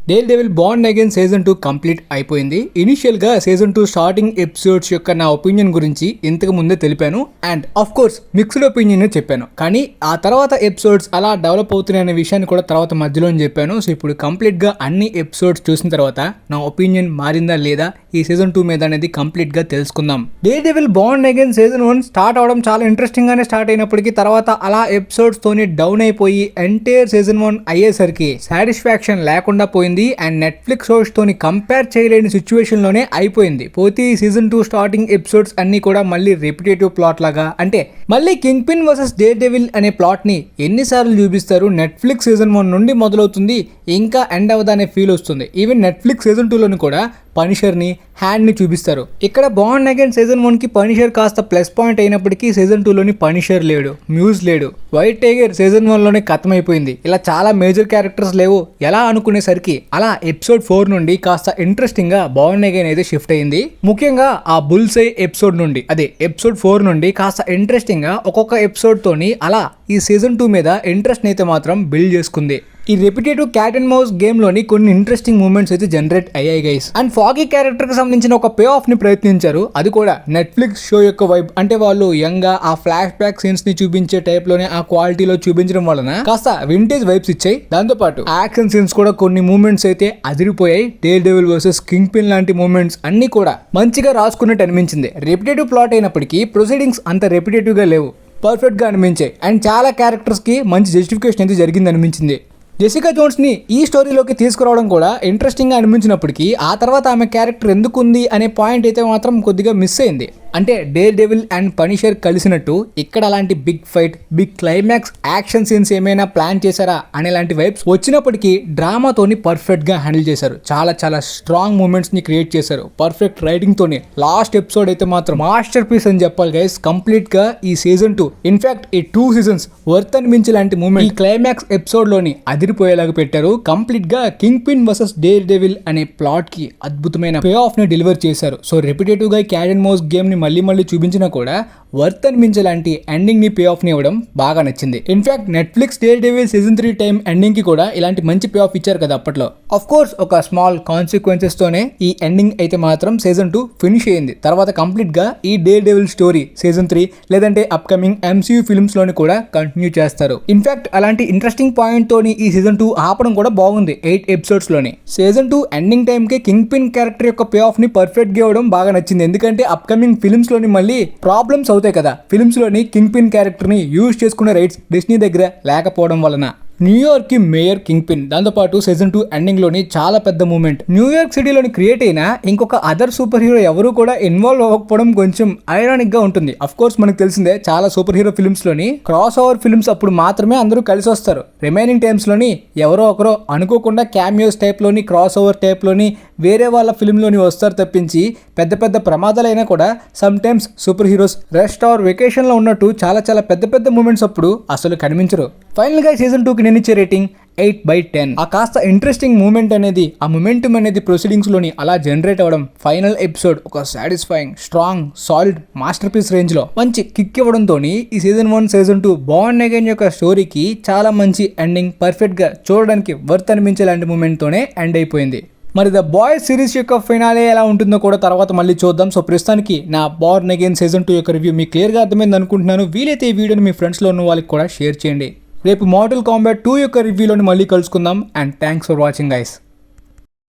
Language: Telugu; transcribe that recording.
Dare devil born again season 2 complete అయిపోయింది. ఇనిషియల్ గా సీజన్ 2 స్టార్టింగ్ ఎపిసోడ్స్ యొక్క నా ఒపీనియన్ గురించి ఇంతకు ముందే తెలిపాను and of course mixed opinion చెప్పాను. కానీ ఆ తర్వాత ఎపిసోడ్స్ అలా డెవలప్ అవుతున్నాయి అనే విషయాన్ని కూడా తర్వాత మధ్యలో చెప్పాను. సో ఇప్పుడు కంప్లీట్ గా అన్ని ఎపిసోడ్స్ చూసిన తర్వాత నా ఒపీనియన్ మారిందా లేదా ఈ సీజన్ 2 మీద అనేది కంప్లీట్ గా తెలుసుకుందాం. Dare devil born again season 1 start అవడం చాలా ఇంట్రెస్టింగ్ గానే స్టార్ట్ అయినప్పటికీ తర్వాత అలా ఎపిసోడ్స్ తోని డౌన్ అయిపోయి ఎంటైర్ సీజన్ 1 అయ్యేసరికి సాటిస్ఫాక్షన్ లేకుండా పోయింది అండ్ నెట్ఫ్లిక్స్ షోస్ తోని కంపేర్ చేయలేని సిచ్యువేషన్ లోనే అయిపోయింది. పోతే సీజన్ 2 స్టార్టింగ్ ఎపిసోడ్స్ అన్ని కూడా మళ్ళీ రిపిటేటివ్ ప్లాట్ లాగా, అంటే మళ్ళీ king pin versus dare devil అనే ప్లాట్ ని ఎన్నిసార్లు చూపిస్తారు. నెట్ఫ్లిక్స్ సీజన్ 1 నుండి మొదలవుతుంది, ఇంకా ఎండ్ అవ్వదనే ఫీల్ వస్తుంది. ఈవెన్ నెట్ఫ్లిక్స్ సీజన్ 2 లోని కూడా పనిషర్ ని హ్యాండ్ ని చూపిస్తారు. ఇక్కడ బార్న్ అగైన్ సీజన్ 1 కి పనిషర్ కాస్త ప్లస్ పాయింట్ అయినప్పటికీ సీజన్ 2 లోని పనిషర్ లేడు, మ్యూజ్ లేడు, వైట్ టైగర్ సీజన్ 1 లోనే ఖతమైపోయింది. ఇలా చాలా మేజర్ క్యారెక్టర్స్ లేవు ఎలా అనుకునేసరికి అలా ఎపిసోడ్ 4 నుండి కాస్త ఇంట్రెస్టింగ్ గా బార్న్ అగైన్ అయితే షిఫ్ట్ అయింది. ముఖ్యంగా ఆ బుల్సై ఎపిసోడ్ నుండి, అదే ఎపిసోడ్ 4 నుండి కాస్త ఇంట్రెస్టింగ్ గా ఒక్కొక్క ఎపిసోడ్ తోని అలా ఈ సీజన్ 2 మీద ఇంట్రెస్ట్ అయితే మాత్రం బిల్డ్ చేసుకుంది. ఈ repetitive cat and mouse game లోని కొన్ని ఇంట్రెస్టింగ్ మూమెంట్స్ అయితే జనరేట్ అయ్యాయి గైస్. అండ్ ఫాగీ క్యారెక్టర్ కి సంబంధించిన ఒక పే ఆఫ్ ని ప్రయత్నించారు, అది కూడా నెట్ఫ్లిక్స్ షో యొక్క వైబ్. అంటే వాళ్ళు యంగ్ గా ఆ ఫ్లాష్ బ్యాక్ సీన్స్ ని చూపించే టైప్ లోనే ఆ క్వాలిటీలో చూపించడం వలన కాస్త వింటేజ్ వైబ్స్ ఇచ్చాయి. దాంతో పాటు యాక్షన్ సీన్స్ కూడా కొన్ని మూమెంట్స్ అయితే అదిరిపోయాయి. Daredevil versus Kingpin లాంటి మూమెంట్స్ అన్ని కూడా మంచిగా రాసుకున్నట్టు అనిపించింది. రెపిటేటివ్ ప్లాట్ అయినప్పటికీ ప్రొసీడింగ్స్ అంత రెపిటేటివ్ గా లేవు, పర్ఫెక్ట్ గా అనిపించాయి. అండ్ చాలా క్యారెక్టర్స్ కి మంచి జస్టిఫికేషన్ అయితే జరిగింది అనిపించింది. జెసికా జోన్స్ ని ఈ స్టోరీలోకి తీసుకురావడం కూడా ఇంట్రెస్టింగ్ గా అనిపించినప్పటికీ ఆ తర్వాత ఆమె క్యారెక్టర్ ఎందుకుంది అనే పాయింట్ అయితే మాత్రం కొద్దిగా మిస్ అయింది. అంటే డేర్ డెవిల్ అండ్ పనిషర్ కలిసినట్టు ఇక్కడ అలాంటి big fight, big climax, action scenes ఏమైనా ప్లాన్ చేశారా అనేలాంటి వైబ్స్ వచ్చినప్పటికీ డ్రామాతోని పర్ఫెక్ట్ గా హ్యాండిల్ చేశారు. చాలా చాలా స్ట్రాంగ్ మూమెంట్స్ ని క్రియేట్ చేశారు పర్ఫెక్ట్ రైటింగ్ తోని. లాస్ట్ ఎపిసోడ్ అయితే మాత్రం మాస్టర్ పీస్ అని చెప్పాలి గైస్. కంప్లీట్ గా ఈ సీజన్ 2 ఇన్ఫాక్ట్ ఈ 2 సీజన్స్ వర్త్ అనిపించే లాంటి మూమెంట్ ఈ క్లైమాక్స్ ఎపిసోడ్ లోని అదిరిపోయేలాగా పెట్టారు. కంప్లీట్ గా king pin versus dare devil అనే ప్లాట్ కి అద్భుతమైన పే ఆఫ్ ని డెలివర్ చేశారు. సో రెపిటేటివ్ గా క్యాట్ అండ్ మౌస్ గేమ్ ని మళ్ళీ చూపించినా కూడా వర్త్ అనిపించేలాంటి ఎండింగ్ ని పే ఆఫ్ ని ఇవ్వడం బాగా నచ్చింది. In fact Netflix dare devil season 3 time ending కి కూడా ఇలాంటి మంచి పే ఆఫ్ ఇచ్చారు కదా అప్పట్లో. ఆఫ్ కోర్స్ ఒక స్మాల్ కాన్సిక్వెన్సెస్ తోనే ఈ ఎండింగ్ అయితే మాత్రం సీజన్ 2 ఫినిష్ అయింది. తర్వాత కంప్లీట్ గా ఈ డేర్ డెవిల్ స్టోరీ సీజన్ 3 లేదంటే అప్కమింగ్ MCU ఫిల్మ్స్ లోని కూడా కంటిన్యూ చేస్తారు. ఇన్ఫాక్ట్ అలాంటి ఇంట్రెస్టింగ్ పాయింట్ తోని ఈ సీజన్ 2 ఆపడం కూడా బాగుంది. 8 ఎపిసోడ్స్ లోని సీజన్ 2 ఎండింగ్ టైం కి కింగ్ పిన్ క్యారెక్టర్ యొక్క పే ఆఫ్ ని పర్ఫెక్ట్ గా ఇవ్వడం బాగా నచ్చింది. ఎందుకంటే అప్కమింగ్ ఫిల్మ్స్ లోని మళ్ళీ ప్రాబ్లమ్స్ అవుతాయి కదా, ఫిల్మ్స్ లోని కింగ్ పిన్ క్యారెక్టర్ ని యూజ్ చేసుకునే రైట్స్ డిస్నీ దగ్గర లేకపోవడం వలన. న్యూయార్క్ కి మేయర్ కింగ్ పిన్, దాంతోపాటు సీజన్ 2 ఎండింగ్ లోని చాలా పెద్ద మూమెంట్. న్యూయార్క్ సిటీలోని క్రియేట్ అయిన ఇంకొక అదర్ సూపర్ హీరో ఎవరు కూడా ఇన్వాల్వ్ అవ్వకపోవడం కొంచెం ఐరానిక్ గా ఉంటుంది. అఫ్ కోర్స్ మనకు తెలిసిందే చాలా సూపర్ హీరో ఫిల్మ్స్ లోని క్రాస్ ఓవర్ ఫిల్మ్స్ అప్పుడు మాత్రమే అందరూ కలిసి వస్తారు. రిమైనింగ్ టైమ్స్ లోని ఎవరో ఒకరో అనుకోకుండా క్యామియోస్ టైప్ లోని, క్రాస్ ఓవర్ టైప్ లోని వేరే వాళ్ళ ఫిల్మ్ లోని వస్తారు తప్పించి పెద్ద పెద్ద ప్రమాదాలైనా కూడా sometimes superheroes rest are vacation లో ఉన్నట్టు చాలా చాలా పెద్ద పెద్ద మూమెంట్స్ అప్పుడు అసలు కనిపించరు. ఫైనల్ గా సీజన్ 2 కి నేను ఇచ్చే రేటింగ్ 8/10. ఆ కాస్త ఇంట్రెస్టింగ్ మూమెంట్ అనేది, ఆ మొమెంటం అనేది ప్రొసీడింగ్స్ లోని అలా జనరేట్ అవ్వడం, ఫైనల్ ఎపిసోడ్ ఒక satisfying, strong, solid masterpiece range లో మంచి కిక్ ఇవ్వడంతో ఈ సీజన్ 1 సీజన్ 2 బార్న్ అగైన్ యొక్క స్టోరీకి చాలా మంచి ఎండింగ్, పర్ఫెక్ట్ గా చూడడానికి వర్త్ అనిపించే లాంటి మూమెంట్ తోనే ఎండ్ అయిపోయింది. మరి ద బాయ్స్ సిరీస్ యొక్క ఫైనాలే ఎలా ఉంటుందో కూడా తర్వాత మళ్ళీ చూద్దాం. సో ప్రస్తుతానికి నా బార్న్ అగైన్ సీజన్ 2 యొక్క రివ్యూ మీకు క్లియర్ గా అర్థమైంది అనుకుంటున్నాను. వీలైతే ఈ వీడియోని మీ ఫ్రెండ్స్ లో ఉన్న వాళ్ళకి కూడా షేర్ చేయండి. రేపు మార్టల్ కాంబాట్ 2 యొక్క రివ్యూలోని మళ్ళీ కలుసుకుందాం. And thanks for watching guys.